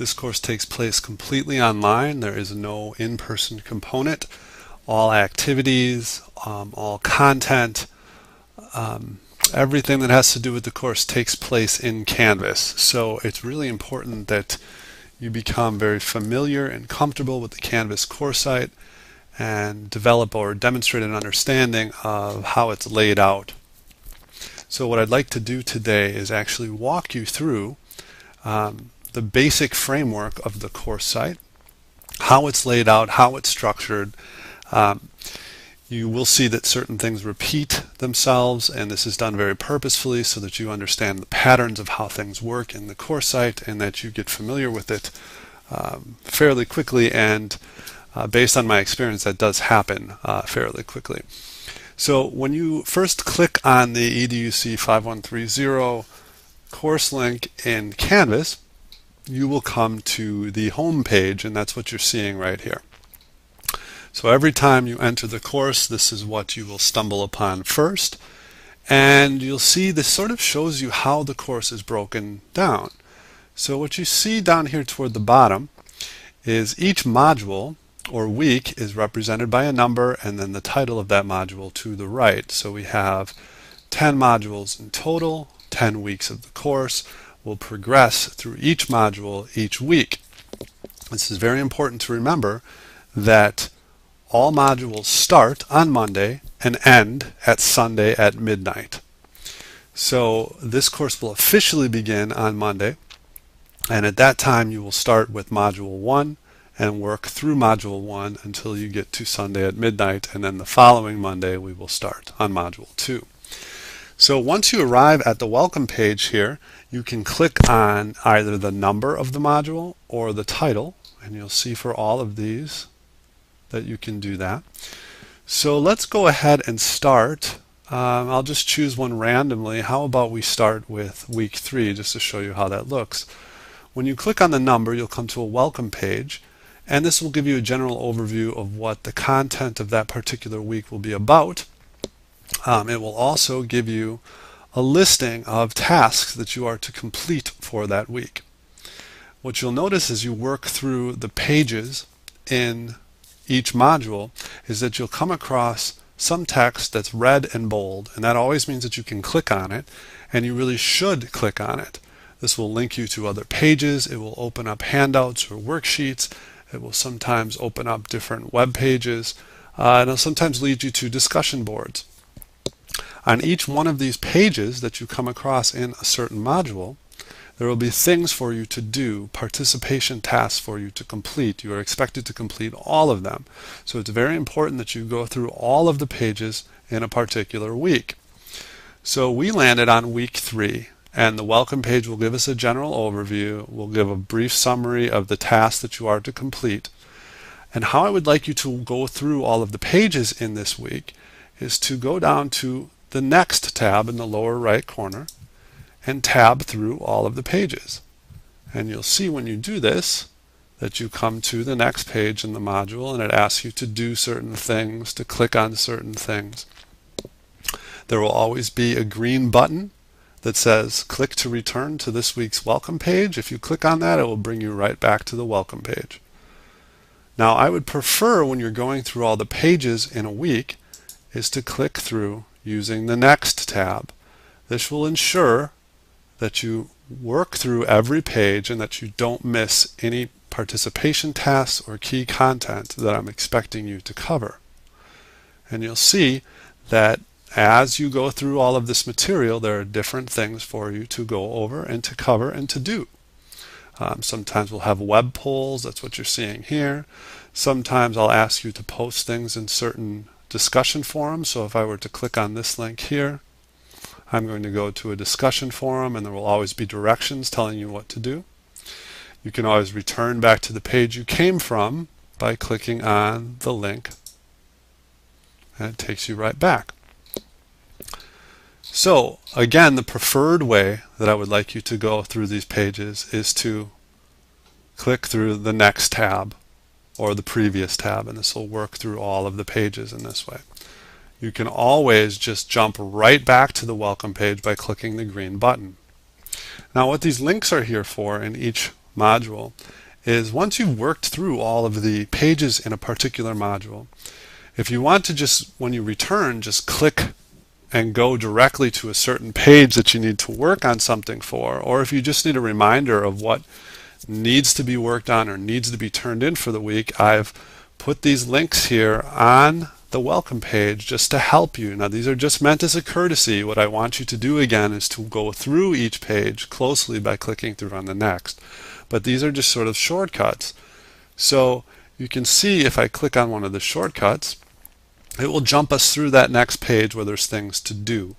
This course takes place completely online. There is no in-person component. All activities, all content, everything that has to do with the course takes place in Canvas. So it's really important that you become very familiar and comfortable with the Canvas course site and develop or demonstrate an understanding of how it's laid out. So what I'd like to do today is actually walk you through the basic framework of the course site, how it's laid out, how it's structured. You will see that certain things repeat themselves, and this is done very purposefully so that you understand the patterns of how things work in the course site and that you get familiar with it fairly quickly. And based on my experience, that does happen fairly quickly. So when you first click on the EDUC 5130 course link in Canvas, you will come to the home page, and that's what you're seeing right here. So every time you enter the course, this is what you will stumble upon first, and you'll see this sort of shows you how the course is broken down. So what you see down here toward the bottom is each module or week is represented by a number and then the title of that module to the right. So we have 10 modules in total, 10 weeks of the course. We'll progress through each module each week. This is very important to remember that all modules start on Monday and end at Sunday at midnight. So this course will officially begin on Monday, and at that time you will start with Module 1 and work through Module 1 until you get to Sunday at midnight, and then the following Monday we will start on Module 2. So once you arrive at the welcome page here, you can click on either the number of the module or the title, and you'll see for all of these that you can do that. So let's go ahead and start. I'll just choose one randomly. How about we start with week 3 just to show you how that looks. When you click on the number, you'll come to a welcome page, and this will give you a general overview of what the content of that particular week will be about. It will also give you a listing of tasks that you are to complete for that week. What you'll notice as you work through the pages in each module is that you'll come across some text that's red and bold, and that always means that you can click on it, and you really should click on it. This will link you to other pages. It will open up handouts or worksheets. It will sometimes open up different web pages, and it'll sometimes lead you to discussion boards. On each one of these pages that you come across in a certain module, there will be things for you to do, participation tasks for you to complete. You are expected to complete all of them. So it's very important that you go through all of the pages in a particular week. So we landed on week 3, and the welcome page will give us a general overview. We'll give a brief summary of the tasks that you are to complete. And how I would like you to go through all of the pages in this week is to go down to the next tab in the lower right corner and tab through all of the pages. And you'll see when you do this that you come to the next page in the module, and it asks you to do certain things, to click on certain things. There will always be a green button that says click to return to this week's welcome page. If you click on that, it will bring you right back to the welcome page. Now I would prefer, when you're going through all the pages in a week, is to click through using the next tab. This will ensure that you work through every page and that you don't miss any participation tasks or key content that I'm expecting you to cover. And you'll see that as you go through all of this material, there are different things for you to go over and to cover and to do. Sometimes we'll have web polls. That's what you're seeing here. Sometimes I'll ask you to post things in certain discussion forums. So if I were to click on this link here, I'm going to go to a discussion forum, and there will always be directions telling you what to do. You can always return back to the page you came from by clicking on the link, and it takes you right back. So again, the preferred way that I would like you to go through these pages is to click through the next tab or the previous tab, and this will work through all of the pages in this way. You can always just jump right back to the welcome page by clicking the green button. Now what these links are here for in each module is once you've worked through all of the pages in a particular module, if you want to just, when you return, just click and go directly to a certain page that you need to work on something for, or if you just need a reminder of what needs to be worked on or needs to be turned in for the week, I've put these links here on the welcome page just to help you. Now these are just meant as a courtesy. What I want you to do again is to go through each page closely by clicking through on the next. But these are just sort of shortcuts. So you can see if I click on one of the shortcuts, it will jump us through that next page where there's things to do.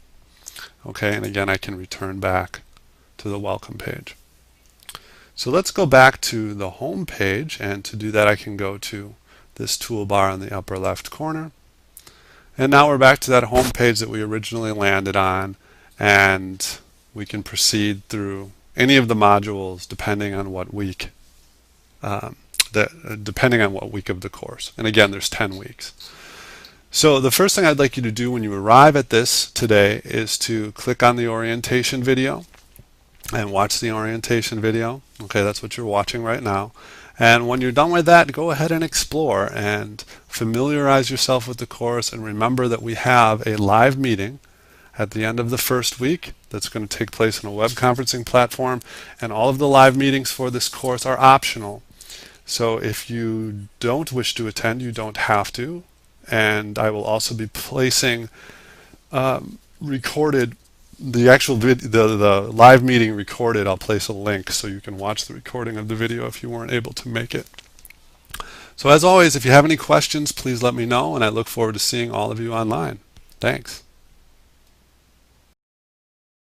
Okay, and again I can return back to the welcome page. So let's go back to the home page, and to do that I can go to this toolbar in the upper left corner. And now we're back to that home page that we originally landed on, and we can proceed through any of the modules depending on what week depending on what week of the course. And again, there's 10 weeks. So the first thing I'd like you to do when you arrive at this today is to click on the orientation video and watch the orientation video. Okay, that's what you're watching right now. And when you're done with that, go ahead and explore and familiarize yourself with the course, and remember that we have a live meeting at the end of the first week that's going to take place in a web conferencing platform, and all of the live meetings for this course are optional. So if you don't wish to attend, you don't have to. And I will also be placing recorded, the actual the live meeting recorded. I'll place a link so you can watch the recording of the video if you weren't able to make it. So as always, if you have any questions, please let me know, and I look forward to seeing all of you online. Thanks.